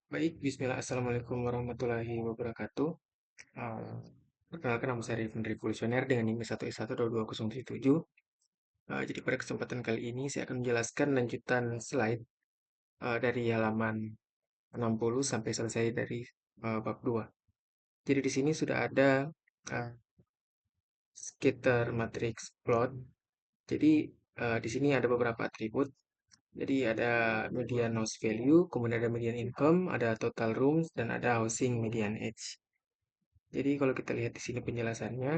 Baik, bismillah, assalamualaikum warahmatullahi wabarakatuh. Eh, Perkenalkan, nama saya Rifan Revolusioner dengan NIM 1S12207. Jadi pada kesempatan kali ini saya akan menjelaskan lanjutan slide dari halaman 60 sampai selesai dari bab 2. Jadi di sini sudah ada uh, scatter matrix plot. Jadi di sini ada beberapa atribut. Jadi ada median house value, kemudian ada median income, ada total rooms, dan ada housing median age. Jadi kalau kita lihat di sini penjelasannya,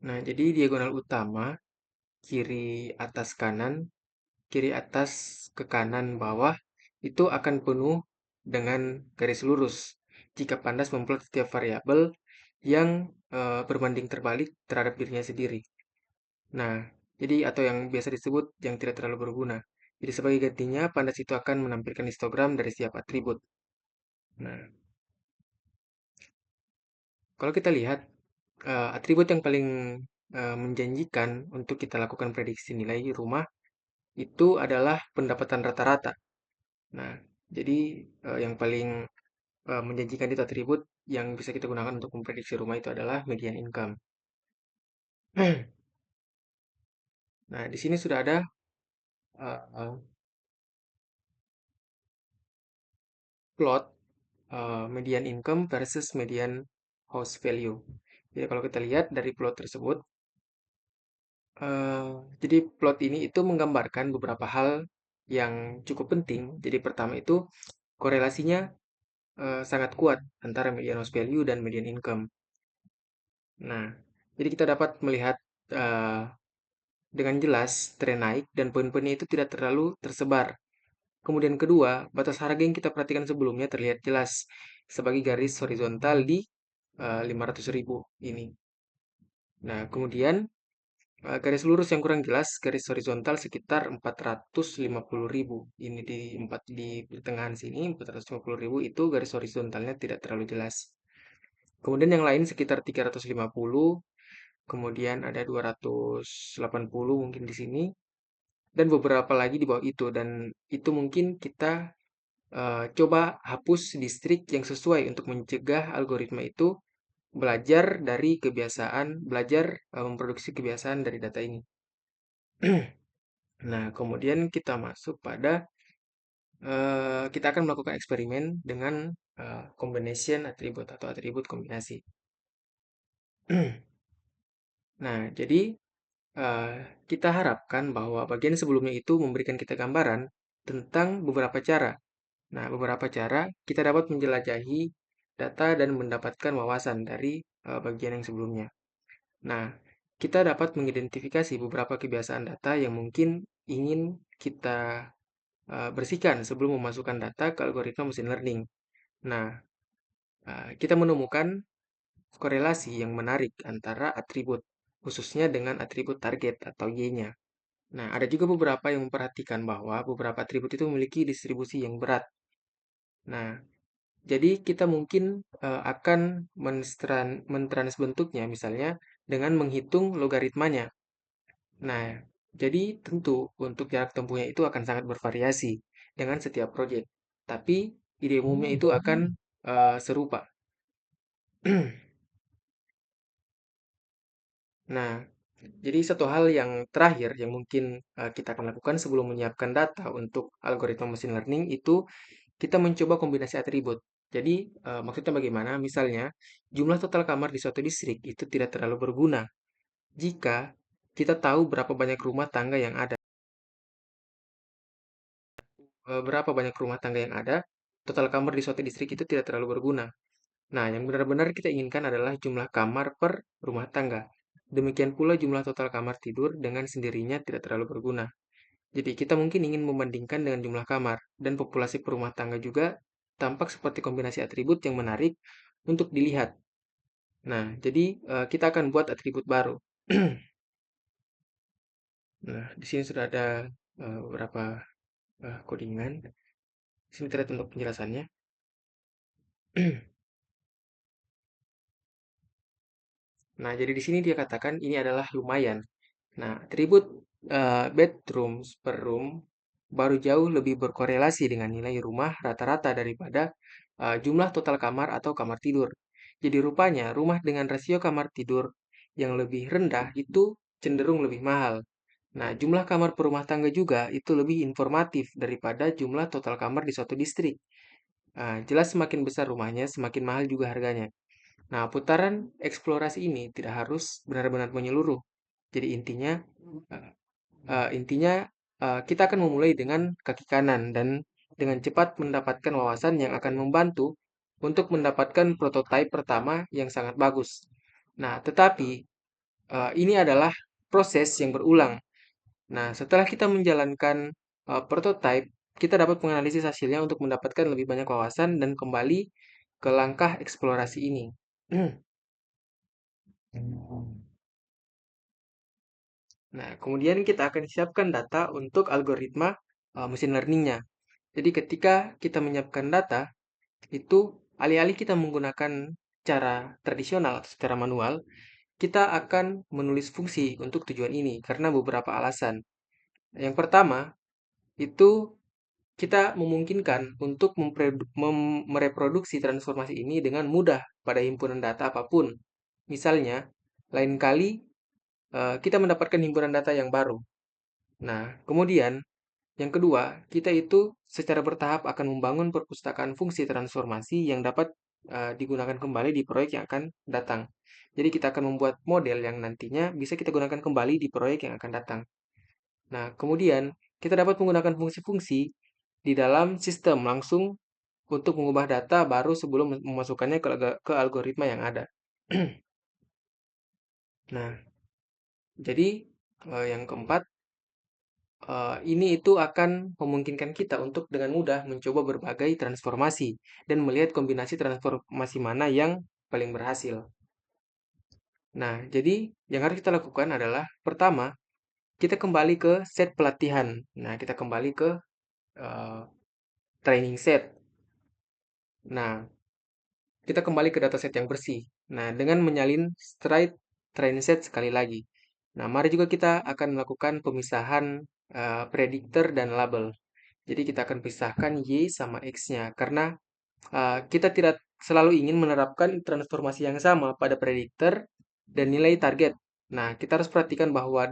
nah jadi diagonal utama kiri atas kanan, kiri atas ke kanan bawah itu akan penuh dengan garis lurus jika Pandas memplot setiap variabel yang berbanding terbalik terhadap dirinya sendiri. Nah, jadi atau yang biasa disebut yang tidak terlalu berguna. Jadi sebagai gantinya Pandas itu akan menampilkan histogram dari setiap atribut. Nah, kalau kita lihat atribut yang paling menjanjikan untuk kita lakukan prediksi nilai rumah itu adalah pendapatan rata-rata. Nah, jadi yang paling menjanjikan itu atribut yang bisa kita gunakan untuk memprediksi rumah itu adalah median income. Nah, di sini sudah ada uh, plot median income versus median house value. Jadi kalau kita lihat dari plot tersebut, eh, jadi plot ini itu menggambarkan beberapa hal yang cukup penting. Jadi pertama itu korelasinya sangat kuat antara median house value dan median income. Nah, jadi kita dapat melihat eh, dengan jelas tren naik dan poin-poinnya itu tidak terlalu tersebar. Kemudian kedua, batas harga yang kita perhatikan sebelumnya terlihat jelas sebagai garis horizontal di 500.000 ini. Nah, kemudian garis lurus yang kurang jelas, garis horizontal sekitar 450.000. Ini di pertengahan sini 450.000 itu garis horizontalnya tidak terlalu jelas. Kemudian yang lain sekitar 350, kemudian ada 280 mungkin di sini, dan beberapa lagi di bawah itu. Dan itu mungkin kita coba hapus distrik yang sesuai untuk mencegah algoritma itu belajar memproduksi kebiasaan dari data ini. Nah, kemudian kita masuk pada kita akan melakukan eksperimen dengan combination atribut atau atribut kombinasi. Nah, jadi eh, kita harapkan bahwa bagian sebelumnya itu memberikan kita gambaran tentang beberapa cara. Nah, beberapa cara kita dapat menjelajahi data dan mendapatkan wawasan dari bagian yang sebelumnya. Nah, kita dapat mengidentifikasi beberapa kebiasaan data yang mungkin ingin kita bersihkan sebelum memasukkan data ke algoritma machine learning. Nah, kita menemukan korelasi yang menarik antara atribut, khususnya dengan atribut target atau Y-nya. Nah, ada juga beberapa yang memperhatikan bahwa beberapa atribut itu memiliki distribusi yang berat. Nah, jadi kita mungkin akan mentrans bentuknya misalnya dengan menghitung logaritmanya. Nah, jadi tentu untuk jarak tempuhnya itu akan sangat bervariasi dengan setiap proyek. Tapi ide umumnya itu akan serupa. Nah, jadi satu hal yang terakhir yang mungkin kita akan lakukan sebelum menyiapkan data untuk algoritma machine learning itu kita mencoba kombinasi atribut. Jadi maksudnya bagaimana? Misalnya jumlah total kamar di suatu distrik itu tidak terlalu berguna jika kita tahu berapa banyak rumah tangga yang ada. Berapa banyak rumah tangga yang ada, total kamar di suatu distrik itu tidak terlalu berguna. Nah, yang benar-benar kita inginkan adalah jumlah kamar per rumah tangga. Demikian pula jumlah total kamar tidur dengan sendirinya tidak terlalu berguna. Jadi kita mungkin ingin membandingkan dengan jumlah kamar dan populasi per rumah tangga juga tampak seperti kombinasi atribut yang menarik untuk dilihat. Nah, jadi kita akan buat atribut baru. Nah, di sini sudah ada beberapa codingan. Sini terlihat untuk penjelasannya. Nah, jadi di sini dia katakan ini adalah lumayan. Nah, atribut bedrooms per room baru jauh lebih berkorelasi dengan nilai rumah rata-rata daripada jumlah total kamar atau kamar tidur. Jadi rupanya rumah dengan rasio kamar tidur yang lebih rendah itu cenderung lebih mahal. Nah, jumlah kamar per rumah tangga juga itu lebih informatif daripada jumlah total kamar di suatu distrik. Jelas semakin besar rumahnya, semakin mahal juga harganya. Nah, putaran eksplorasi ini tidak harus benar-benar menyeluruh. Jadi eh, intinya, kita akan memulai dengan kaki kanan dan dengan cepat mendapatkan wawasan yang akan membantu untuk mendapatkan prototipe pertama yang sangat bagus. Nah, tetapi ini adalah proses yang berulang. Nah, setelah kita menjalankan prototipe, kita dapat menganalisis hasilnya untuk mendapatkan lebih banyak wawasan dan kembali ke langkah eksplorasi ini. Nah, kemudian kita akan siapkan data untuk algoritma machine learning-nya. Jadi ketika kita menyiapkan data, itu alih-alih kita menggunakan cara tradisional atau secara manual, kita akan menulis fungsi untuk tujuan ini karena beberapa alasan. Yang pertama, itu kita memungkinkan untuk mereproduksi transformasi ini dengan mudah pada himpunan data apapun. Misalnya, lain kali kita mendapatkan himpunan data yang baru. Nah, kemudian yang kedua, kita itu secara bertahap akan membangun perpustakaan fungsi transformasi yang dapat digunakan kembali di proyek yang akan datang. Jadi kita akan membuat model yang nantinya bisa kita gunakan kembali di proyek yang akan datang. Nah, kemudian kita dapat menggunakan fungsi-fungsi di dalam sistem langsung untuk mengubah data baru sebelum memasukkannya ke algoritma yang ada. Nah, jadi yang keempat, ini itu akan memungkinkan kita untuk dengan mudah mencoba berbagai transformasi dan melihat kombinasi transformasi mana yang paling berhasil. Nah, jadi yang harus kita lakukan adalah pertama, kita kembali ke set pelatihan. Nah, kita kembali ke eh, training set. Nah, kita kembali ke dataset yang bersih. Nah, dengan menyalin straight training set sekali lagi. Nah, mari juga kita akan melakukan pemisahan predictor dan label. Jadi kita akan pisahkan Y sama X-nya karena kita tidak selalu ingin menerapkan transformasi yang sama pada predictor dan nilai target. Nah, kita harus perhatikan bahwa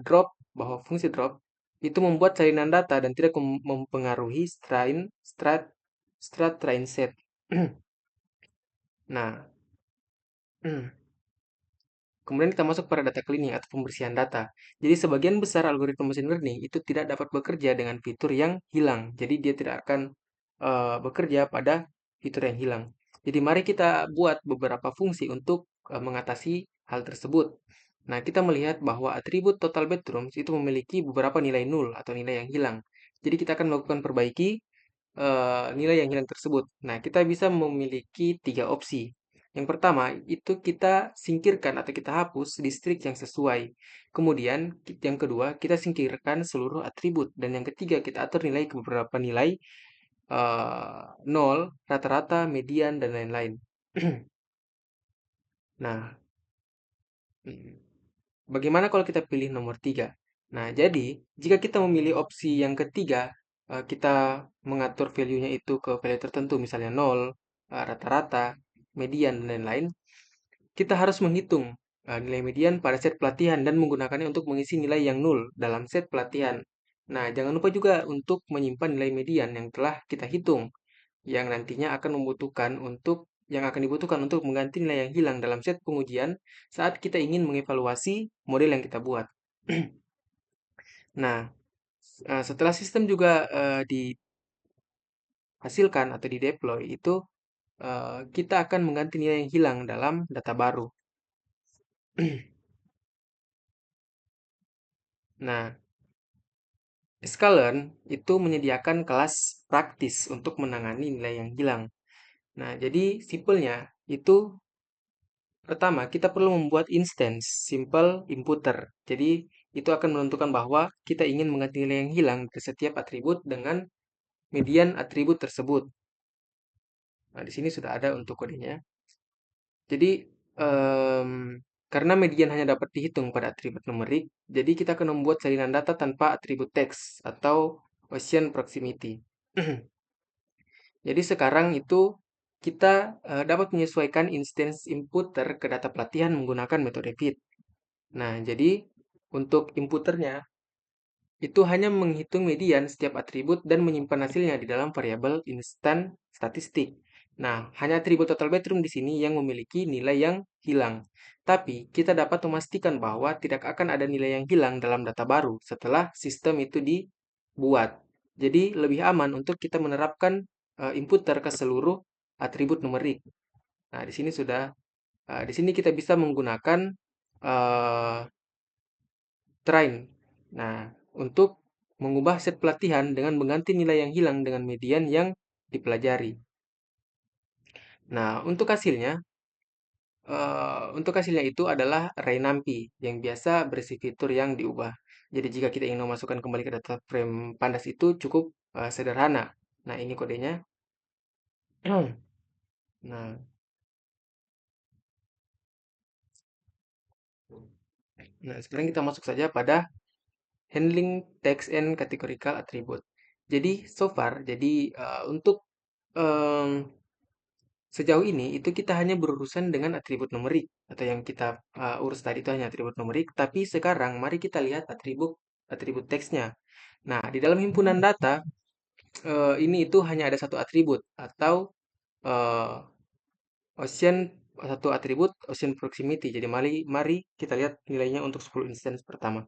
fungsi drop itu membuat salinan data dan tidak mempengaruhi strat train set. Nah, kemudian kita masuk pada data cleaning atau pembersihan data. Jadi sebagian besar algoritma machine learning itu tidak dapat bekerja dengan fitur yang hilang. Jadi dia tidak akan bekerja pada fitur yang hilang. Jadi mari kita buat beberapa fungsi untuk mengatasi hal tersebut. Nah, kita melihat bahwa atribut total bedrooms itu memiliki beberapa nilai nul atau nilai yang hilang. Jadi kita akan melakukan perbaiki nilai yang hilang tersebut. Nah, kita bisa memiliki tiga opsi. Yang pertama, itu kita singkirkan atau kita hapus distrik yang sesuai. Kemudian, yang kedua, kita singkirkan seluruh atribut. Dan yang ketiga, kita atur nilai ke beberapa nilai, 0, rata-rata, median, dan lain-lain. Nah, mm, bagaimana kalau kita pilih nomor 3? Nah, jadi jika kita memilih opsi yang ketiga, kita mengatur value-nya itu ke value tertentu, misalnya 0, rata-rata, median, dan lain-lain, kita harus menghitung nilai median pada set pelatihan dan menggunakannya untuk mengisi nilai yang nol dalam set pelatihan. Nah, jangan lupa juga untuk menyimpan nilai median yang telah kita hitung, yang nantinya akan dibutuhkan untuk mengganti nilai yang hilang dalam set pengujian saat kita ingin mengevaluasi model yang kita buat. Nah, setelah sistem juga dihasilkan atau di-deploy, itu kita akan mengganti nilai yang hilang dalam data baru. Nah, Sklearn itu menyediakan kelas praktis untuk menangani nilai yang hilang. Nah, jadi simpelnya itu pertama kita perlu membuat instance simple inputter. Jadi itu akan menentukan bahwa kita ingin mengganti nilai yang hilang dari setiap atribut dengan median atribut tersebut. Nah, di sini sudah ada untuk kodenya. Jadi em, Karena median hanya dapat dihitung pada atribut numerik, jadi kita akan membuat salinan data tanpa atribut teks atau Gaussian proximity. Jadi sekarang itu kita dapat menyesuaikan instance inputter ke data pelatihan menggunakan metode fit. Nah, jadi untuk inputternya itu hanya menghitung median setiap atribut dan menyimpan hasilnya di dalam variabel instan statistik. Nah, hanya atribut total bedroom di sini yang memiliki nilai yang hilang. Tapi, kita dapat memastikan bahwa tidak akan ada nilai yang hilang dalam data baru setelah sistem itu dibuat. Jadi, lebih aman untuk kita menerapkan inputter ke seluruh atribut numerik. Nah, di sini kita bisa menggunakan uh, train. Nah, untuk mengubah set pelatihan dengan mengganti nilai yang hilang dengan median yang dipelajari. Nah, untuk hasilnya itu adalah array NumPy yang biasa berisi fitur yang diubah. Jadi jika kita ingin memasukkan kembali ke data frame pandas itu cukup sederhana. Nah, ini kodenya. Nah, sekarang kita masuk saja pada handling text and categorical attribute. Jadi so far, untuk em, sejauh ini itu kita hanya berurusan dengan atribut numerik atau yang kita urus tadi itu hanya atribut numerik, tapi sekarang mari kita lihat atribut atribut teksnya. Nah, di dalam himpunan data ini itu hanya ada satu atribut atau eh, ocean satu atribut ocean proximity. Jadi mari kita lihat nilainya untuk 10 instance pertama.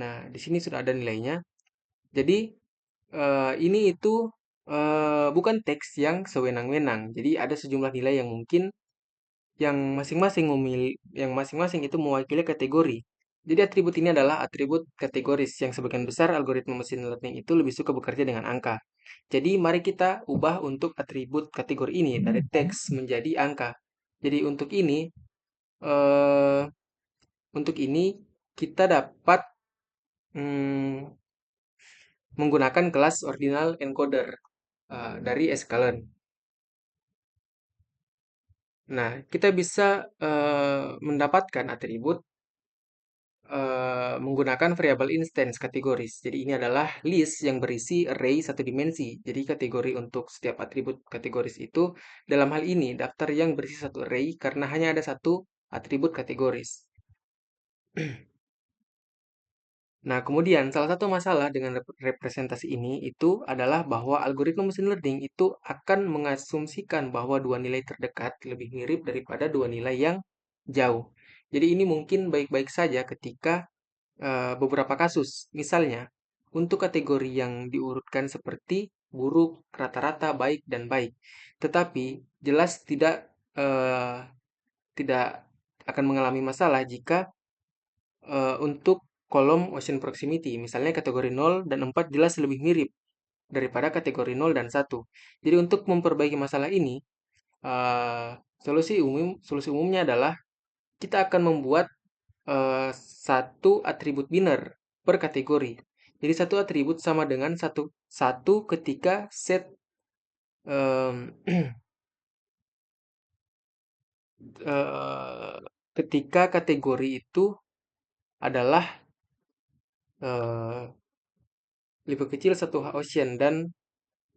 Nah, di sini sudah ada nilainya. Jadi ini itu bukan teks yang sewenang-wenang. Jadi ada sejumlah nilai yang mungkin yang masing-masing itu mewakili kategori. Jadi atribut ini adalah atribut kategoris yang sebagian besar algoritma machine learning itu lebih suka bekerja dengan angka. Jadi mari kita ubah untuk atribut kategori ini dari teks menjadi angka. Jadi eh, untuk ini kita dapat mm, menggunakan kelas ordinal encoder dari sklearn. Nah, kita bisa mendapatkan atribut menggunakan variabel instance kategoris. Jadi ini adalah list yang berisi array satu dimensi. Jadi kategori untuk setiap atribut kategoris itu dalam hal ini daftar yang berisi satu array karena hanya ada satu atribut kategoris. Nah, kemudian salah satu masalah dengan representasi ini itu adalah bahwa algoritma mesin learning itu akan mengasumsikan bahwa dua nilai terdekat lebih mirip daripada dua nilai yang jauh. Jadi ini mungkin baik-baik saja ketika beberapa kasus. Misalnya, untuk kategori yang diurutkan seperti buruk, rata-rata, baik, dan baik. Tetapi jelas tidak akan mengalami masalah jika untuk kolom ocean proximity, misalnya kategori 0 dan 4 jelas lebih mirip daripada kategori 0 dan 1. Jadi untuk memperbaiki masalah ini, eh, solusi umumnya adalah kita akan membuat satu atribut biner per kategori. Jadi satu atribut sama dengan satu ketika set em, eh, ketika kategori itu adalah eh, lebih kecil satu ocean dan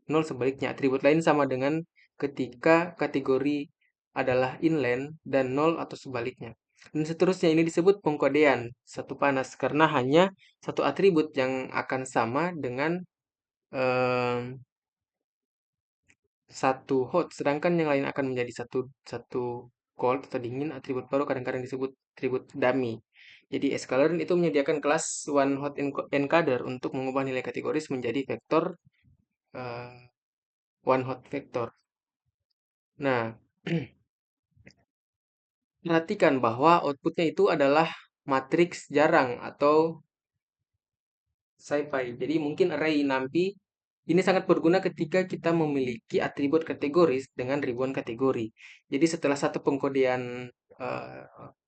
nol sebaliknya. Atribut lain sama dengan ketika kategori adalah inland dan nol atau sebaliknya. Dan seterusnya ini disebut pengkodean satu panas karena hanya satu atribut yang akan sama dengan em, satu hot, sedangkan yang lain akan menjadi satu satu cold atau dingin. Atribut baru kadang-kadang disebut atribut dummy. Jadi sklearn itu menyediakan kelas one hot encoder untuk mengubah nilai kategoris menjadi vektor eh, one hot vector. Nah, perhatikan bahwa outputnya itu adalah matriks jarang atau sci-fi. Jadi mungkin array NumPy ini sangat berguna ketika kita memiliki atribut kategoris dengan ribuan kategori. Jadi setelah satu pengkodean, eh,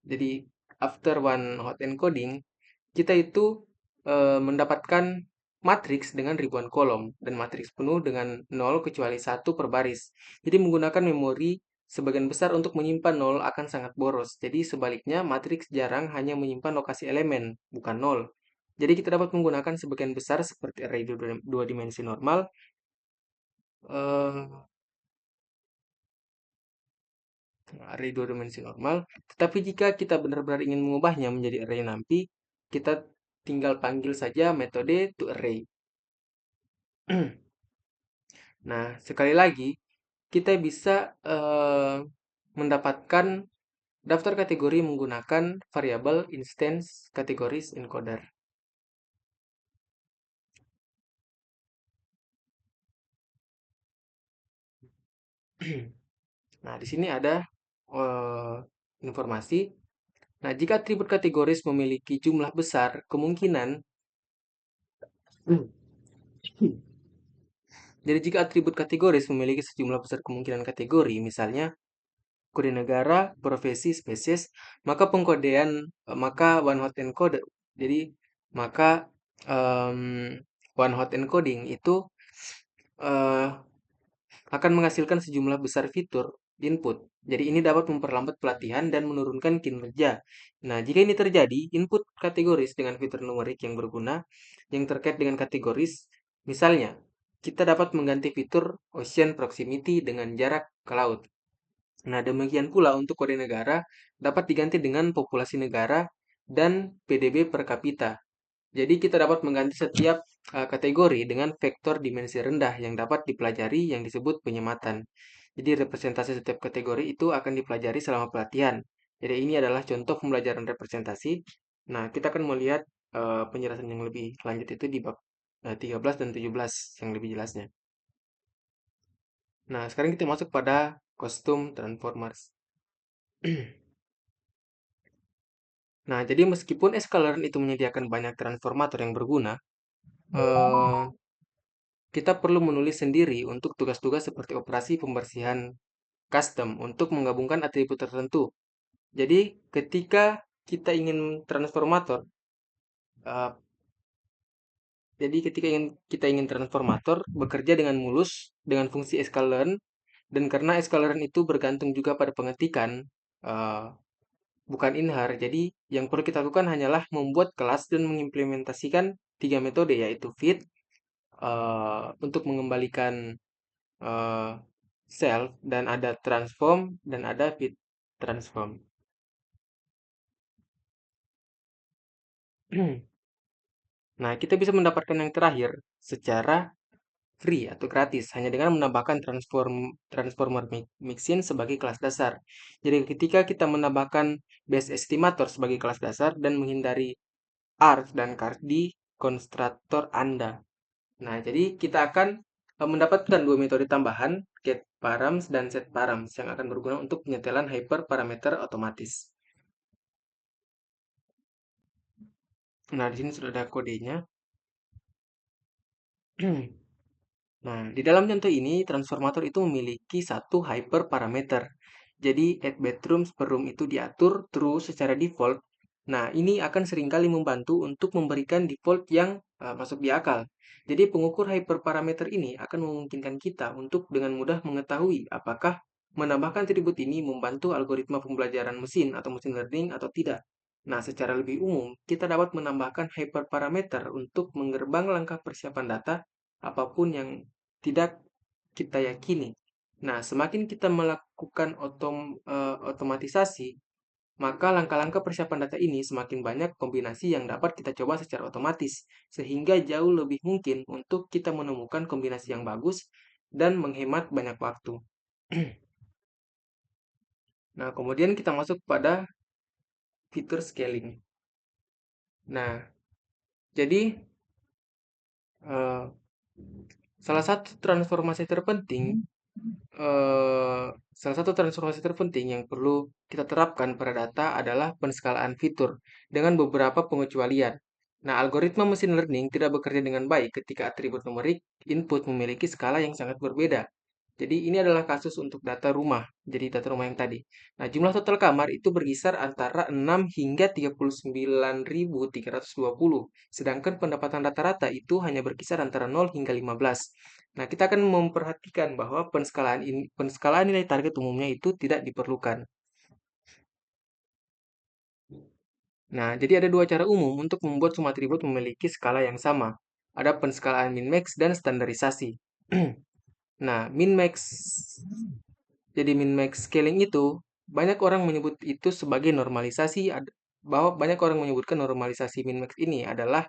jadi after one hot encoding, kita itu mendapatkan matriks dengan ribuan kolom dan matriks penuh dengan nol kecuali satu per baris. Jadi menggunakan memori sebagian besar untuk menyimpan nol akan sangat boros. Jadi sebaliknya, matriks jarang hanya menyimpan lokasi elemen, bukan nol. Jadi kita dapat menggunakan sebagian besar seperti array dua dimensi normal, eh, array dua dimensi normal. Tetapi jika kita benar-benar ingin mengubahnya menjadi array NumPy, kita tinggal panggil saja metode toArray. Nah, sekali lagi, kita bisa mendapatkan daftar kategori menggunakan variabel instance kategoris encoder. Nah, di sini ada informasi. Nah, jika atribut kategoris memiliki jumlah besar, kemungkinan jadi jika atribut kategoris memiliki sejumlah besar kemungkinan kategori, misalnya kode negara, profesi, spesies, maka maka one hot encoding. Jadi maka one hot encoding itu eh, akan menghasilkan sejumlah besar fitur input. Jadi ini dapat memperlambat pelatihan dan menurunkan kinerja. Nah, jika ini terjadi, input kategoris dengan fitur numerik yang berguna yang terkait dengan kategoris, misalnya kita dapat mengganti fitur ocean proximity dengan jarak ke laut. Nah, demikian pula untuk kode negara dapat diganti dengan populasi negara dan PDB per kapita. Jadi kita dapat mengganti setiap kategori dengan vektor dimensi rendah yang dapat dipelajari yang disebut penyematan. Jadi representasi setiap kategori itu akan dipelajari selama pelatihan. Jadi ini adalah contoh pembelajaran representasi. Nah, kita akan melihat penjelasan yang lebih lanjut itu di bab 13 dan 17 yang lebih jelasnya. Nah, sekarang kita masuk pada kostum transformers. Nah, jadi meskipun Scaleron itu menyediakan banyak transformator yang berguna, eh, kita perlu menulis sendiri untuk tugas-tugas seperti operasi pembersihan custom untuk menggabungkan atribut tertentu. Jadi, ketika kita ingin transformator, eh, kita ingin transformator bekerja dengan mulus dengan fungsi Scaleron, dan karena Scaleron itu bergantung juga pada pengetikan, eh, bukan inhar. Jadi, yang perlu kita lakukan hanyalah membuat kelas dan mengimplementasikan tiga metode, yaitu feed, untuk mengembalikan eh, self, dan ada transform, dan ada feed transform. Nah, kita bisa mendapatkan yang terakhir secara free atau gratis hanya dengan menambahkan transformer mixin sebagai kelas dasar. Jadi ketika kita menambahkan base estimator sebagai kelas dasar dan menghindari arg dan card di konstruktor Anda. Nah, jadi kita akan mendapatkan dua metode tambahan, getParams dan setParams, yang akan berguna untuk penyetelan hyperparameter otomatis. Nah, di sini sudah ada kodenya. Nah, di dalam contoh ini, transformator itu memiliki satu hyperparameter. Jadi, add bedrooms per room itu diatur true secara default. Nah, ini akan seringkali membantu untuk memberikan default yang masuk di akal. Jadi, pengukur hyperparameter ini akan memungkinkan kita untuk dengan mudah mengetahui apakah menambahkan atribut ini membantu algoritma pembelajaran mesin atau machine learning atau tidak. Nah, secara lebih umum, kita dapat menambahkan hyperparameter untuk menggerbang langkah persiapan data apapun yang tidak kita yakini. Nah, semakin kita melakukan otomatisasi, maka langkah-langkah persiapan data ini semakin banyak kombinasi yang dapat kita coba secara otomatis, sehingga jauh lebih mungkin untuk kita menemukan kombinasi yang bagus dan menghemat banyak waktu. Nah, kemudian kita masuk pada fitur scaling. Nah, jadi eh, salah satu transformasi terpenting eh, salah satu transformasi terpenting yang perlu kita terapkan pada data adalah penskalaan fitur dengan beberapa pengecualian. Nah, algoritma machine learning tidak bekerja dengan baik ketika atribut numerik input memiliki skala yang sangat berbeda. Jadi ini adalah kasus untuk data rumah. Jadi data rumah yang tadi. Nah, jumlah total kamar itu berkisar antara 6 hingga 39.320. Sedangkan pendapatan rata-rata itu hanya berkisar antara 0 hingga 15. Nah, kita akan memperhatikan bahwa penskalaan nilai target umumnya itu tidak diperlukan. Nah, jadi ada dua cara umum untuk membuat semua atribut memiliki skala yang sama. Ada penskalaan min-max dan standarisasi. Nah, min-max jadi min-max scaling itu banyak orang menyebut itu sebagai normalisasi bahwa banyak orang menyebutkan normalisasi min-max ini adalah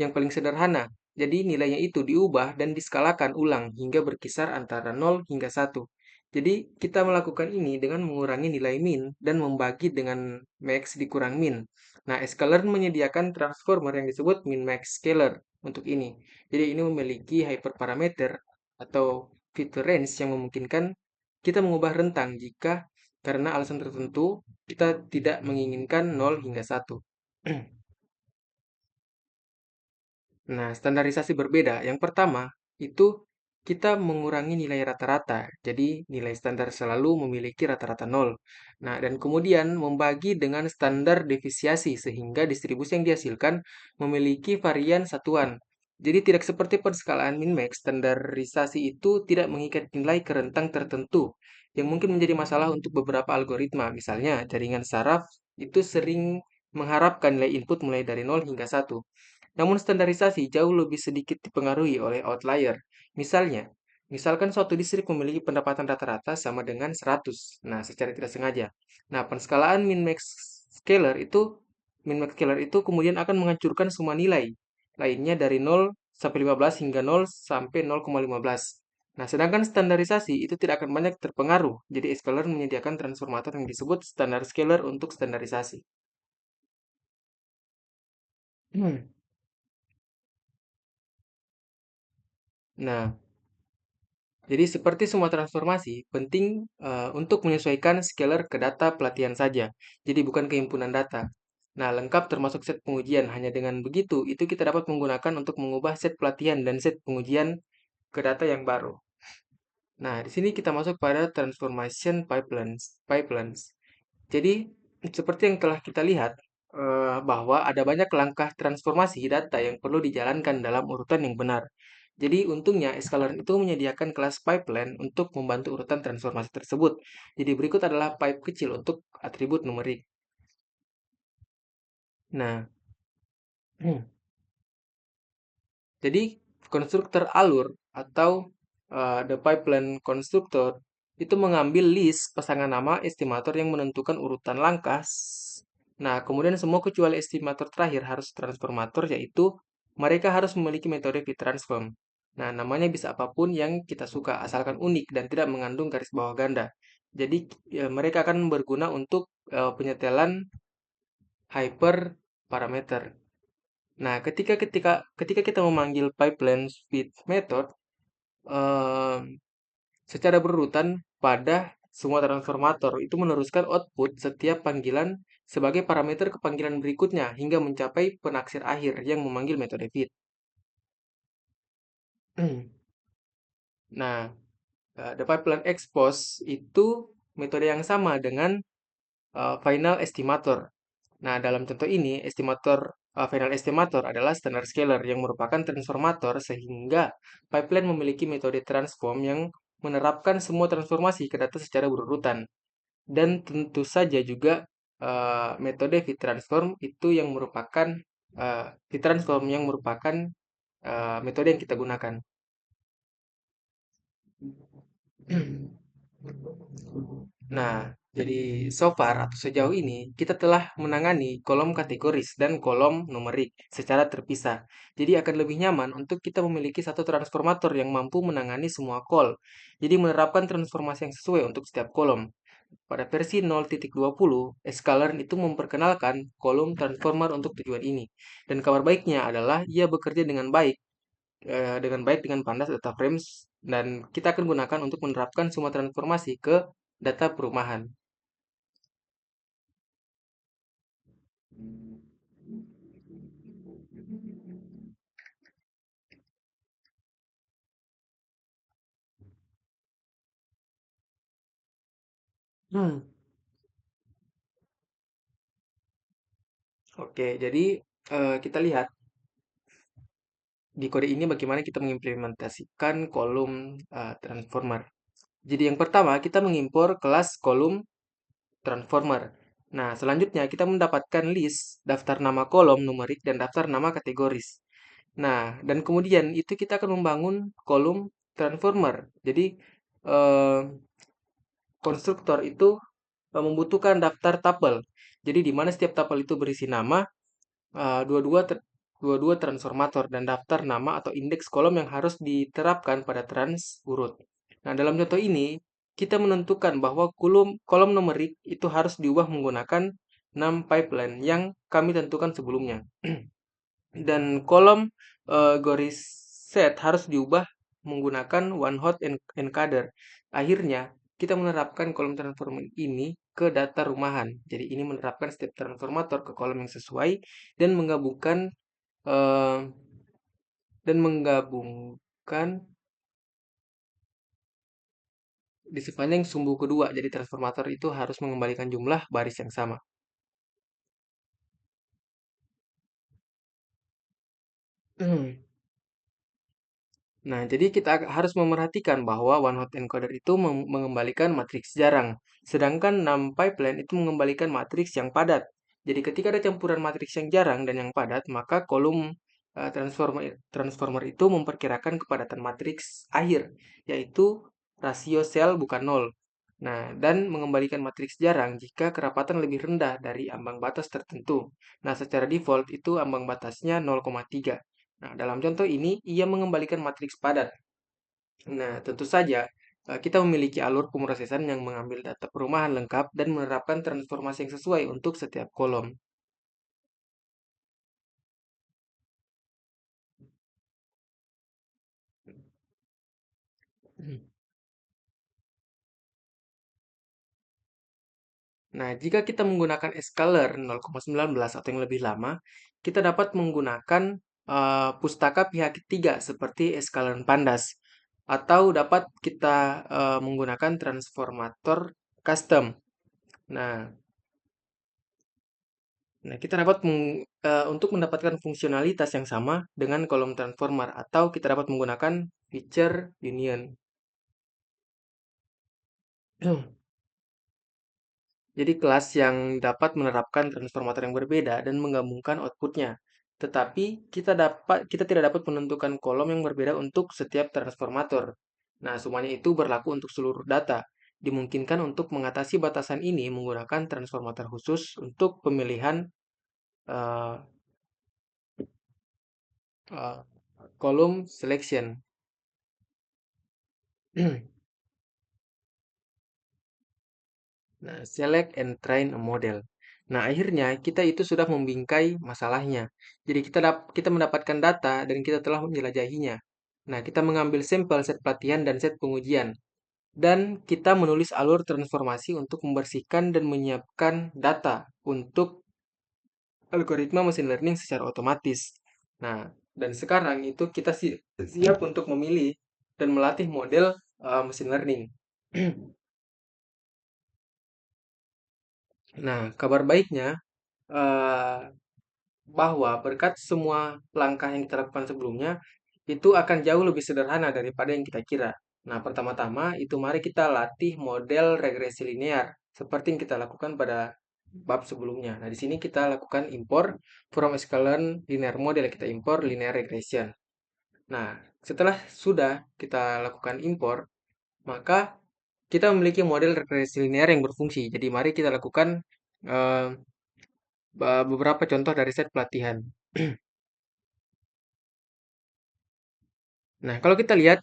yang paling sederhana. Jadi nilainya itu diubah dan diskalakan ulang hingga berkisar antara 0 hingga 1. Jadi kita melakukan ini dengan mengurangi nilai min dan membagi dengan max dikurang min. Nah, scalar menyediakan transformer yang disebut min-max scalar untuk ini. Jadi ini memiliki hyperparameter atau fitur range yang memungkinkan kita mengubah rentang jika karena alasan tertentu kita tidak menginginkan 0 hingga 1. Nah, standarisasi berbeda. Yang pertama, itu kita mengurangi nilai rata-rata. Jadi, nilai standar selalu memiliki rata-rata nol. Nah, dan kemudian membagi dengan standar defisiasi sehingga distribusi yang dihasilkan memiliki varian satuan. Jadi, tidak seperti penskalaan min-max, standarisasi itu tidak mengikat nilai ke rentang tertentu yang mungkin menjadi masalah untuk beberapa algoritma. Misalnya, jaringan saraf itu sering mengharapkan nilai input mulai dari 0 hingga 1. Namun standarisasi jauh lebih sedikit dipengaruhi oleh outlier. Misalkan suatu distrik memiliki pendapatan rata-rata sama dengan 100. Nah, secara tidak sengaja. Nah, penskalaan min-max scalar itu kemudian akan menghancurkan semua nilai lainnya dari 0 sampai 15 hingga 0 sampai 0,15. Nah, sedangkan standarisasi itu tidak akan banyak terpengaruh. Jadi, scalar menyediakan transformator yang disebut standar scalar untuk standarisasi. Nah, jadi seperti semua transformasi, penting untuk menyesuaikan scalar ke data pelatihan saja. Jadi bukan kehimpunan data. Nah, lengkap termasuk set pengujian. Hanya dengan begitu, itu kita dapat menggunakan untuk mengubah set pelatihan dan set pengujian ke data yang baru. Nah, di sini kita masuk pada transformation pipelines. Jadi, seperti yang telah kita lihat, bahwa ada banyak langkah transformasi data yang perlu dijalankan dalam urutan yang benar. Jadi, untungnya Scalern itu menyediakan kelas pipeline untuk membantu urutan transformasi tersebut. Jadi, berikut adalah pipe kecil untuk atribut numerik. Nah, jadi konstruktor alur atau the pipeline constructor itu mengambil list pasangan nama estimator yang menentukan urutan langkah. Nah, kemudian semua kecuali estimator terakhir harus transformator, yaitu mereka harus memiliki metode fit transform. Nah, namanya bisa apapun yang kita suka, asalkan unik dan tidak mengandung garis bawah ganda. Jadi, mereka akan berguna untuk penyetelan hyperparameter. Nah, ketika kita memanggil pipeline speed method eh, secara berurutan pada semua transformator itu meneruskan output setiap panggilan sebagai parameter ke panggilan berikutnya hingga mencapai penaksir akhir yang memanggil metode feed. Nah, the pipeline expose itu metode yang sama dengan final estimator. Nah, dalam contoh ini, final estimator adalah standard scalar yang merupakan transformator sehingga pipeline memiliki metode transform yang menerapkan semua transformasi ke data secara berurutan. Dan tentu saja juga metode V-transform itu yang merupakan V-transform yang merupakan metode yang kita gunakan. Nah, jadi so far atau sejauh ini kita telah menangani kolom kategoris dan kolom numerik secara terpisah. Jadi akan lebih nyaman untuk kita memiliki satu transformator yang mampu menangani semua call. Jadi menerapkan transformasi yang sesuai untuk setiap kolom. Pada versi 0.20, Scalern itu memperkenalkan kolom transformer untuk tujuan ini. Dan kabar baiknya adalah ia bekerja dengan baik dengan pandas data frames dan kita akan gunakan untuk menerapkan semua transformasi ke data perumahan. Hmm, Oke, jadi kita lihat di kode ini bagaimana kita mengimplementasikan kolom transformer. Jadi yang pertama kita mengimpor kelas kolom transformer. Nah, selanjutnya kita mendapatkan list daftar nama kolom numerik dan daftar nama kategoris. Nah, dan kemudian itu kita akan membangun kolom transformer. Jadi eh, konstruktor itu membutuhkan daftar tupel. Jadi di mana setiap tupel itu berisi nama, dua-dua dua-dua transformator dan daftar nama atau indeks kolom yang harus diterapkan pada trans urut. Nah, dalam contoh ini kita menentukan bahwa kolom kolom numerik itu harus diubah menggunakan pipeline yang kami tentukan sebelumnya. Dan kolom garis set harus diubah menggunakan one hot encoder. Akhirnya, kita menerapkan kolom transformer ini ke data rumahan. Jadi ini menerapkan step transformator ke kolom yang sesuai dan menggabungkan eh, dan menggabungkan di sepanjang sumbu kedua. Jadi transformator itu harus mengembalikan jumlah baris yang sama. Nah, jadi kita harus memerhatikan bahwa one hot encoder itu mengembalikan matriks jarang, sedangkan pipeline itu mengembalikan matriks yang padat. Jadi ketika ada campuran matriks yang jarang dan yang padat, maka kolom transformer itu memperkirakan kepadatan matriks akhir, yaitu rasio sel bukan nol. Nah, dan mengembalikan matriks jarang jika kerapatan lebih rendah dari ambang batas tertentu. Nah, secara default itu ambang batasnya 0,3. Nah, dalam contoh ini, ia mengembalikan matriks padat. Nah, tentu saja kita memiliki alur pemrosesan yang mengambil data perumahan lengkap dan menerapkan transformasi yang sesuai untuk setiap kolom. Nah, jika kita menggunakan escaler 0,19 atau yang lebih lama, kita dapat menggunakan pustaka pihak ketiga seperti escaler pandas. Atau dapat kita menggunakan transformator custom. Nah, kita dapat untuk mendapatkan fungsionalitas yang sama dengan kolom transformer atau kita dapat menggunakan feature union. Jadi kelas yang dapat menerapkan transformator yang berbeda dan menggabungkan outputnya. Tetapi kita tidak dapat menentukan kolom yang berbeda untuk setiap transformator. Nah, semuanya itu berlaku untuk seluruh data. Dimungkinkan untuk mengatasi batasan ini menggunakan transformator khusus untuk pemilihan eh, eh, kolom selection. Nah, select and train a model. Nah, akhirnya kita itu sudah membingkai masalahnya. Jadi kita mendapatkan data dan kita telah menjelajahinya. Nah, kita mengambil sampel set pelatihan dan set pengujian. Dan kita menulis alur transformasi untuk membersihkan dan menyiapkan data untuk algoritma mesin learning secara otomatis. Nah, dan sekarang itu kita siap untuk memilih dan melatih model mesin learning. Nah, kabar baiknya, eh, bahwa berkat semua langkah yang kita lakukan sebelumnya, itu akan jauh lebih sederhana daripada yang kita kira. Nah, pertama-tama itu mari kita latih model regresi linear seperti yang kita lakukan pada bab sebelumnya. Nah, di sini kita lakukan import from sklearn linear model, kita import linear regression. Nah, setelah sudah kita lakukan import, maka kita memiliki model regresi linear yang berfungsi. Jadi mari kita lakukan eh, beberapa contoh dari set pelatihan. Nah, kalau kita lihat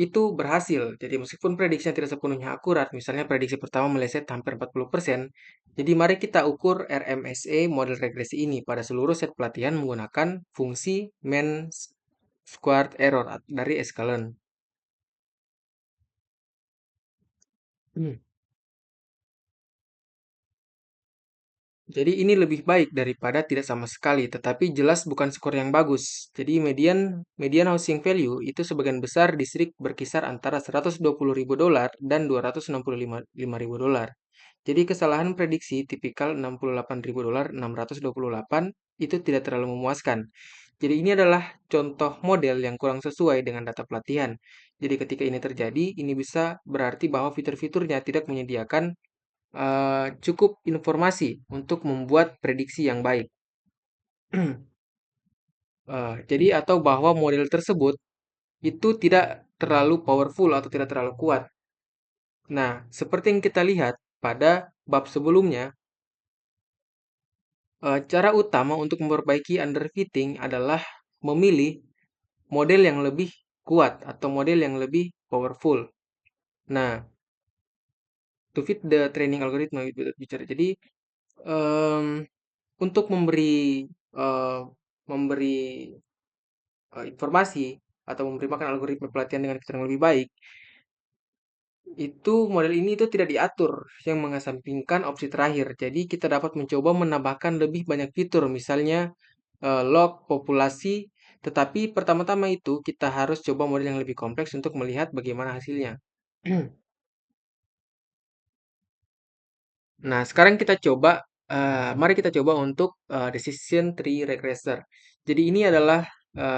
itu berhasil. Jadi meskipun prediksinya tidak sepenuhnya akurat, misalnya prediksi pertama meleset hampir 40%, jadi mari kita ukur RMSE model regresi ini pada seluruh set pelatihan menggunakan fungsi mean squared error dari Escalon. Jadi ini lebih baik daripada tidak sama sekali, tetapi jelas bukan skor yang bagus. Jadi median median housing value itu sebagian besar distrik berkisar antara $120.000 dan $265.000. Jadi kesalahan prediksi tipikal $68.000, 628 itu tidak terlalu memuaskan. Jadi ini adalah contoh model yang kurang sesuai dengan data pelatihan. Jadi ketika ini terjadi, ini bisa berarti bahwa fitur-fiturnya tidak menyediakan cukup informasi untuk membuat prediksi yang baik. Jadi atau bahwa model tersebut itu tidak terlalu powerful atau tidak terlalu kuat. Nah, seperti yang kita lihat pada bab sebelumnya, cara utama untuk memperbaiki underfitting adalah memilih model yang lebih kuat atau model yang lebih powerful. Nah, to fit the training algorithm bicara. Jadi, em, untuk eh, memberi informasi atau memberi makan algoritma pelatihan dengan fitur yang lebih baik, itu model ini itu tidak diatur yang mengesampingkan opsi terakhir. Jadi kita dapat mencoba menambahkan lebih banyak fitur, misalnya log populasi, tetapi pertama-tama itu kita harus coba model yang lebih kompleks untuk melihat bagaimana hasilnya. Nah, sekarang kita coba, mari kita coba untuk decision tree regressor. Jadi ini adalah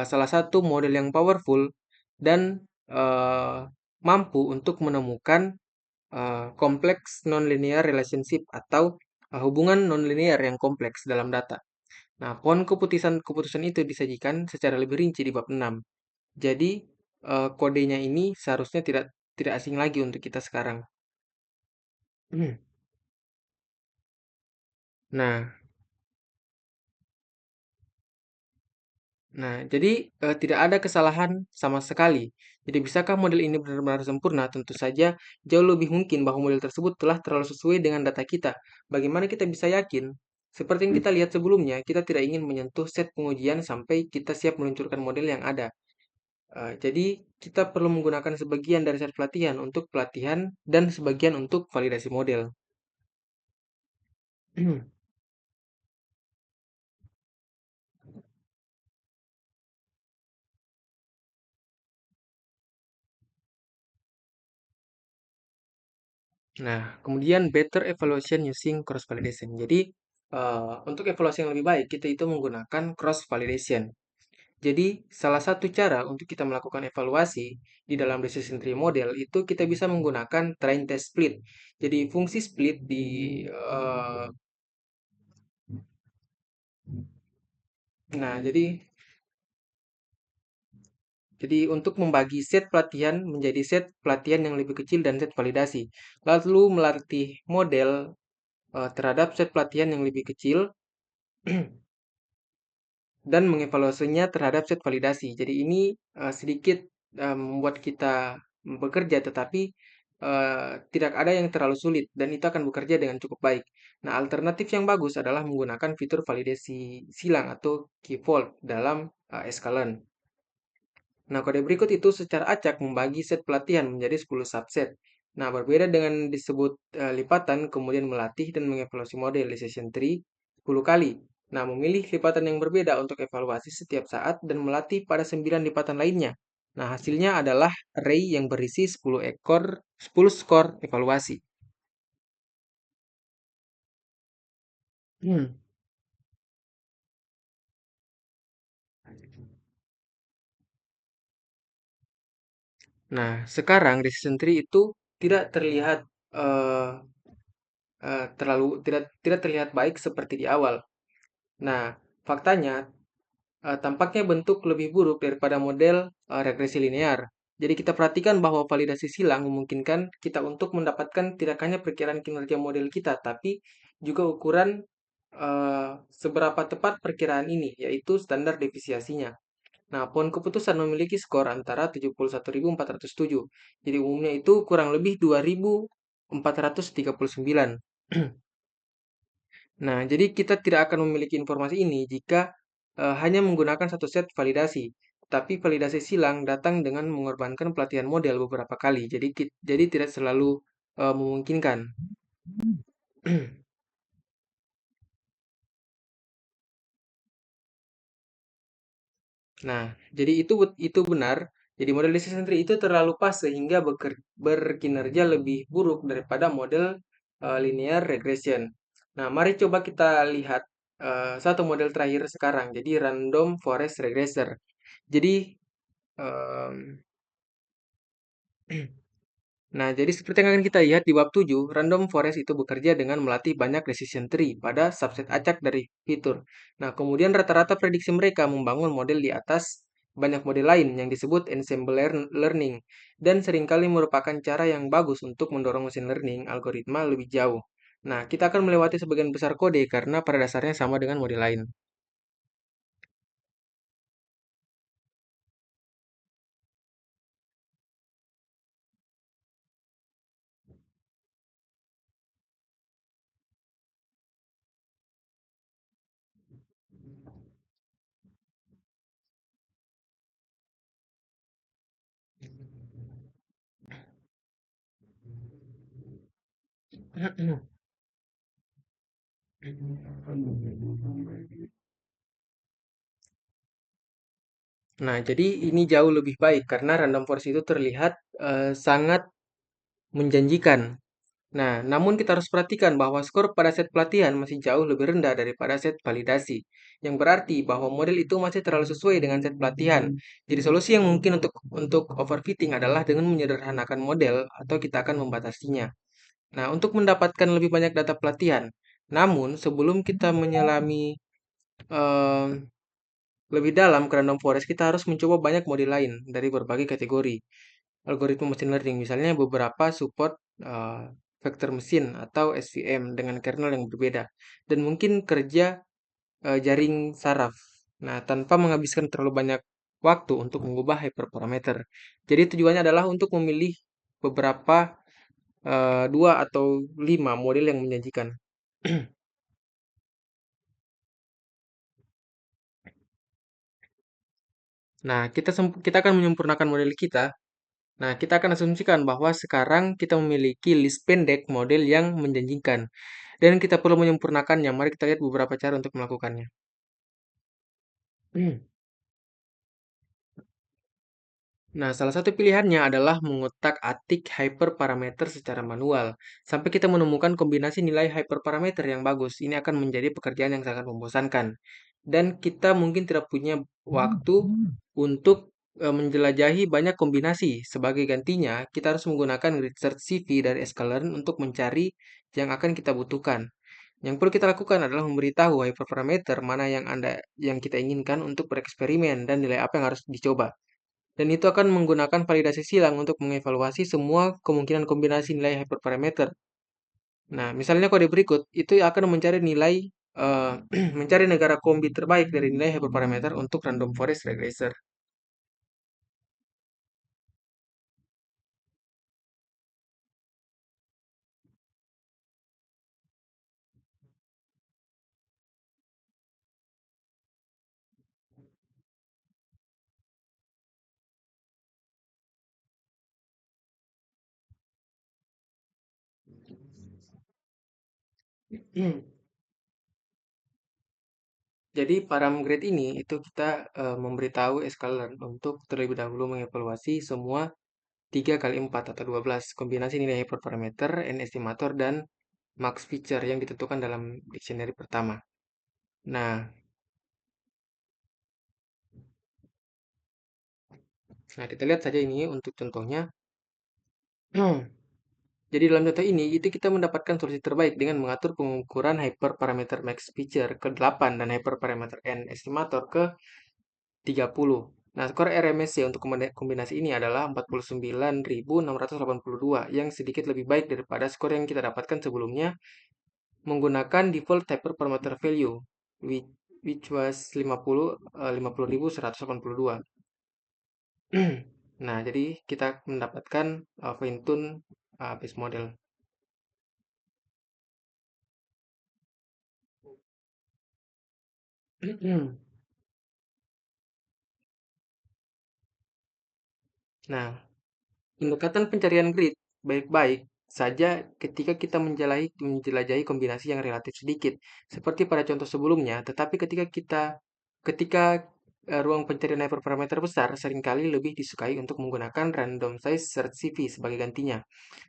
salah satu model yang powerful dan eh, mampu untuk menemukan kompleks nonlinear relationship atau hubungan nonlinear yang kompleks dalam data. Nah, pohon keputusan itu disajikan secara lebih rinci di bab 6. Jadi, kodenya ini seharusnya tidak tidak asing lagi untuk kita sekarang. Nah, jadi tidak ada kesalahan sama sekali. Jadi, bisakah model ini benar-benar sempurna? Tentu saja jauh lebih mungkin bahwa model tersebut telah terlalu sesuai dengan data kita. Bagaimana kita bisa yakin? Seperti yang kita lihat sebelumnya, kita tidak ingin menyentuh set pengujian sampai kita siap meluncurkan model yang ada. Jadi, kita perlu menggunakan sebagian dari set pelatihan untuk pelatihan dan sebagian untuk validasi model. Nah, kemudian better evaluation using cross validation. Jadi, untuk evaluasi yang lebih baik, kita itu menggunakan cross validation. Jadi, salah satu cara untuk kita melakukan evaluasi di dalam decision tree model itu kita bisa menggunakan train test split. Jadi, fungsi split di nah, jadi untuk membagi set pelatihan menjadi set pelatihan yang lebih kecil dan set validasi. Lalu melatih model terhadap set pelatihan yang lebih kecil dan mengevaluasinya terhadap set validasi. Jadi ini sedikit membuat kita bekerja, tetapi tidak ada yang terlalu sulit dan itu akan bekerja dengan cukup baik. Nah, alternatif yang bagus adalah menggunakan fitur validasi silang atau key vault dalam Escalent. Nah, kode berikut itu secara acak membagi set pelatihan menjadi 10 subset. Nah, berbeda dengan disebut lipatan, kemudian melatih dan mengevaluasi model di session 3 10 kali. Nah, memilih lipatan yang berbeda untuk evaluasi setiap saat dan melatih pada 9 lipatan lainnya. Nah, hasilnya adalah array yang berisi 10 skor evaluasi. Hmm. Nah, sekarang decision tree itu tidak terlihat eh, tidak tidak terlihat baik seperti di awal. Nah, faktanya tampaknya bentuk lebih buruk daripada model regresi linear. Jadi kita perhatikan bahwa validasi silang memungkinkan kita untuk mendapatkan tidak hanya perkiraan kinerja model kita, tapi juga ukuran seberapa tepat perkiraan ini, yaitu standar defisiasinya. Nah, pohon keputusan memiliki skor antara 71.407. Jadi umumnya itu kurang lebih 2.439. Nah, jadi kita tidak akan memiliki informasi ini jika hanya menggunakan satu set validasi. Tapi validasi silang datang dengan mengorbankan pelatihan model beberapa kali. Jadi tidak selalu memungkinkan. Nah, jadi itu benar. Jadi model decision tree itu terlalu pas sehingga berkinerja lebih buruk daripada model linear regression. Nah, mari coba kita lihat satu model terakhir sekarang, jadi random forest regressor. Jadi, em, nah, jadi seperti yang akan kita lihat di bab 7, random forest itu bekerja dengan melatih banyak decision tree pada subset acak dari fitur. Nah, kemudian rata-rata prediksi mereka membangun model di atas banyak model lain yang disebut ensemble learning dan seringkali merupakan cara yang bagus untuk mendorong mesin learning algoritma lebih jauh. Nah, kita akan melewati sebagian besar kode karena pada dasarnya sama dengan model lain. Nah, jadi ini jauh lebih baik karena random forest itu terlihat sangat menjanjikan. Nah, namun kita harus perhatikan bahwa skor pada set pelatihan masih jauh lebih rendah daripada set validasi, yang berarti bahwa model itu masih terlalu sesuai dengan set pelatihan. Jadi solusi yang mungkin untuk overfitting adalah dengan menyederhanakan model atau kita akan membatasinya. Nah, untuk mendapatkan lebih banyak data pelatihan, namun sebelum kita menyelami eh, lebih dalam ke random forest, kita harus mencoba banyak model lain dari berbagai kategori algoritma machine learning, misalnya beberapa support uh, vektor mesin atau SVM dengan kernel yang berbeda, dan mungkin kerja jaring saraf. Nah, tanpa menghabiskan terlalu banyak waktu untuk mengubah hyperparameter. Jadi tujuannya adalah untuk memilih beberapa dua atau lima model yang menjanjikan. Nah, kita akan menyempurnakan model kita. Nah, kita akan asumsikan bahwa sekarang kita memiliki list pendek model yang menjanjikan. Dan kita perlu menyempurnakannya. Mari kita lihat beberapa cara untuk melakukannya. Nah, salah satu pilihannya adalah mengutak-atik hyperparameter secara manual. Sampai kita menemukan kombinasi nilai hyperparameter yang bagus. Ini akan menjadi pekerjaan yang sangat membosankan. Dan kita mungkin tidak punya waktu untuk menjelajahi banyak kombinasi. Sebagai gantinya, kita harus menggunakan research CV dari sklearn untuk mencari yang akan kita butuhkan. Yang perlu kita lakukan adalah memberitahu hyperparameter mana yang kita inginkan untuk bereksperimen dan nilai apa yang harus dicoba. Dan itu akan menggunakan validasi silang untuk mengevaluasi semua kemungkinan kombinasi nilai hyperparameter. Nah, misalnya kode berikut itu akan mencari nilai mencari negara kombi terbaik dari nilai hyperparameter untuk random forest regressor. Jadi param grade ini itu kita memberitahu sklearn untuk terlebih dahulu mengevaluasi semua 3 kali 4 atau 12 kombinasi nilai hyperparameter, n estimator, dan max feature yang ditentukan dalam dictionary pertama. Nah, kita lihat saja ini untuk contohnya. Jadi dalam contoh ini, itu kita mendapatkan solusi terbaik dengan mengatur pengukuran hyperparameter max feature ke 8 dan hyperparameter n estimator ke 30. Nah, skor RMSC untuk kombinasi ini adalah 49.682 yang sedikit lebih baik daripada skor yang kita dapatkan sebelumnya menggunakan default hyperparameter value which was 50.182. Nah, jadi kita mendapatkan fine tune base model. Nah, pendekatan pencarian grid baik-baik saja ketika kita menjelajahi kombinasi yang relatif sedikit, seperti pada contoh sebelumnya, tetapi ketika ruang pencarian hyperparameter besar seringkali lebih disukai untuk menggunakan random size search CV sebagai gantinya.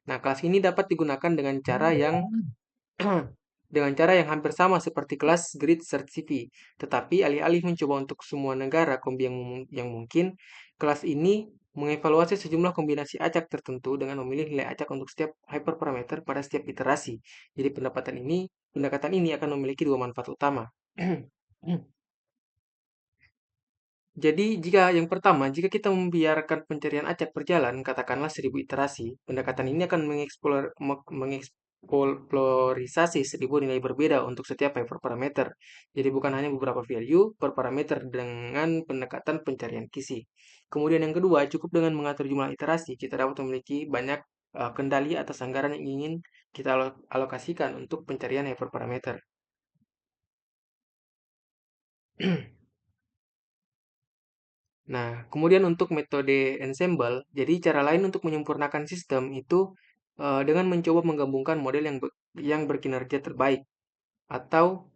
Nah, kelas ini dapat digunakan dengan cara yang hampir sama seperti kelas grid search CV. Tetapi alih-alih mencoba untuk semua negara kombi yang mungkin, kelas ini mengevaluasi sejumlah kombinasi acak tertentu dengan memilih nilai acak untuk setiap hyperparameter pada setiap iterasi. Jadi pendekatan ini akan memiliki dua manfaat utama. Jadi, yang pertama, jika kita membiarkan pencarian acak berjalan, katakanlah 1000 iterasi, pendekatan ini akan mengeksplorisasi 1000 nilai berbeda untuk setiap hyperparameter. Jadi, bukan hanya beberapa value per parameter dengan pendekatan pencarian kisi. Kemudian yang kedua, cukup dengan mengatur jumlah iterasi, kita dapat memiliki banyak kendali atas anggaran yang ingin kita alokasikan untuk pencarian hyperparameter. Nah, kemudian untuk metode ensemble, jadi cara lain untuk menyempurnakan sistem itu dengan mencoba menggabungkan model yang berkinerja terbaik atau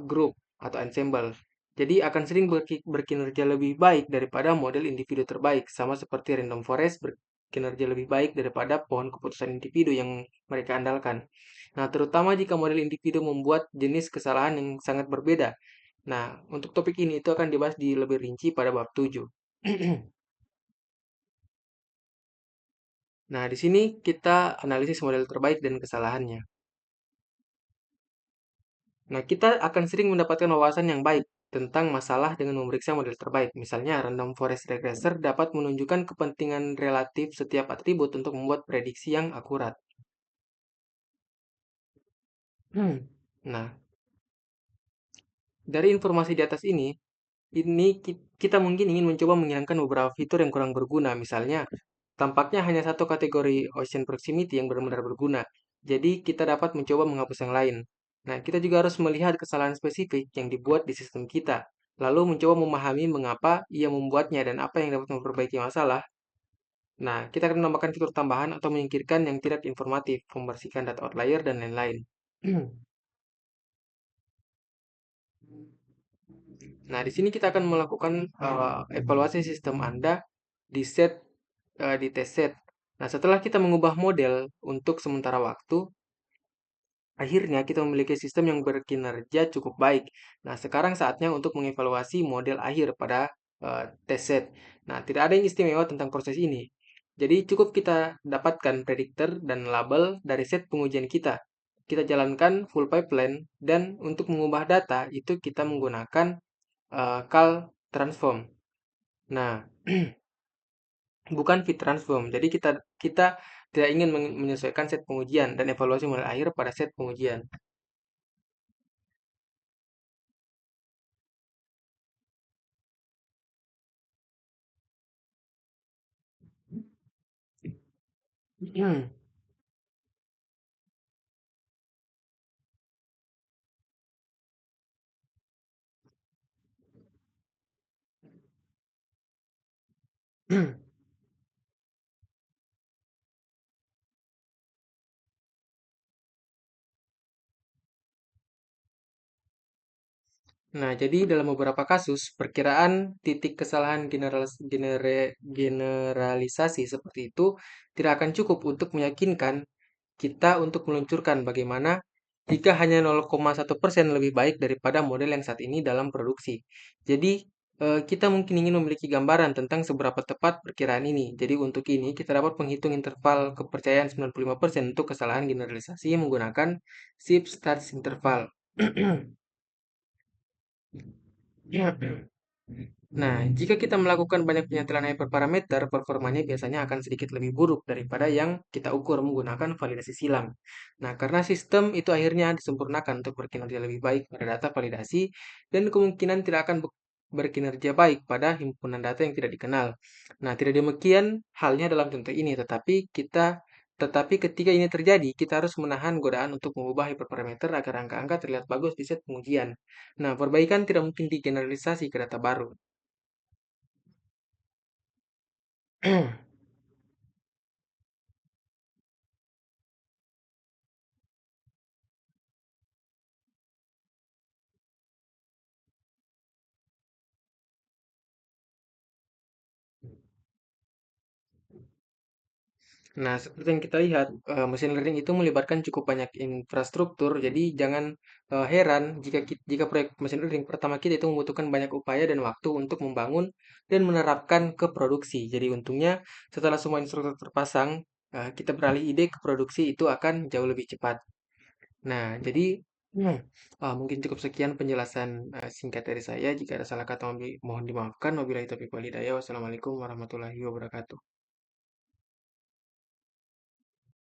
grup atau ensemble. Jadi akan sering berkinerja lebih baik daripada model individu terbaik, sama seperti random forest berkinerja lebih baik daripada pohon keputusan individu yang mereka andalkan. Nah, terutama jika model individu membuat jenis kesalahan yang sangat berbeda. Nah, untuk topik ini itu akan dibahas di lebih rinci pada bab 7. Nah, di sini kita analisis model terbaik dan kesalahannya. Nah, kita akan sering mendapatkan wawasan yang baik tentang masalah dengan memeriksa model terbaik. Misalnya, random forest regressor dapat menunjukkan kepentingan relatif setiap atribut untuk membuat prediksi yang akurat. Nah, dari informasi di atas ini kita mungkin ingin mencoba menghilangkan beberapa fitur yang kurang berguna. Misalnya, tampaknya hanya satu kategori ocean proximity yang benar-benar berguna. Jadi, kita dapat mencoba menghapus yang lain. Nah, kita juga harus melihat kesalahan spesifik yang dibuat di sistem kita. Lalu mencoba memahami mengapa ia membuatnya dan apa yang dapat memperbaiki masalah. Nah, kita akan menambahkan fitur tambahan atau menyingkirkan yang tidak informatif, membersihkan data outlier, dan lain-lain. Nah, di sini kita akan melakukan evaluasi sistem Anda di test set. Nah, setelah kita mengubah model untuk sementara waktu, akhirnya kita memiliki sistem yang berkinerja cukup baik. Nah, sekarang saatnya untuk mengevaluasi model akhir pada test set. Nah, tidak ada yang istimewa tentang proses ini. Jadi cukup kita dapatkan prediktor dan label dari set pengujian kita. Kita jalankan full pipeline dan untuk mengubah data itu kita menggunakan call transform. Nah, bukan fit transform. Jadi kita kita tidak ingin menyesuaikan set pengujian dan evaluasi model akhir pada set pengujian. Nah, jadi dalam beberapa kasus, perkiraan titik kesalahan generalisasi seperti itu tidak akan cukup untuk meyakinkan kita untuk meluncurkan bagaimana jika hanya 0,1% lebih baik daripada model yang saat ini dalam produksi. Jadi, kita mungkin ingin memiliki gambaran tentang seberapa tepat perkiraan ini. Jadi, untuk ini kita dapat menghitung interval kepercayaan 95% untuk kesalahan generalisasi menggunakan SIP stats interval. Nah, jika kita melakukan banyak penyentuhan hyperparameter, performanya biasanya akan sedikit lebih buruk daripada yang kita ukur menggunakan validasi silang. Nah, karena sistem itu akhirnya disempurnakan untuk berkinerja lebih baik pada data validasi dan kemungkinan tidak akan berkinerja baik pada himpunan data yang tidak dikenal. Nah, tidak demikian halnya dalam contoh ini, tetapi ketika ini terjadi, kita harus menahan godaan untuk mengubah hyperparameter agar angka-angka terlihat bagus di set pengujian. Nah, perbaikan tidak mungkin digeneralisasi ke data baru. Nah, seperti yang kita lihat, mesin learning itu melibatkan cukup banyak infrastruktur, jadi jangan heran jika proyek mesin learning pertama kita itu membutuhkan banyak upaya dan waktu untuk membangun dan menerapkan ke produksi. Jadi untungnya setelah semua infrastruktur terpasang, kita beralih ide ke produksi itu akan jauh lebih cepat. Nah, jadi mungkin cukup sekian penjelasan singkat dari saya. Jika ada salah kata mohon dimaafkan. Wabillahi taufiq wal hidayah. Wassalamualaikum warahmatullahi wabarakatuh.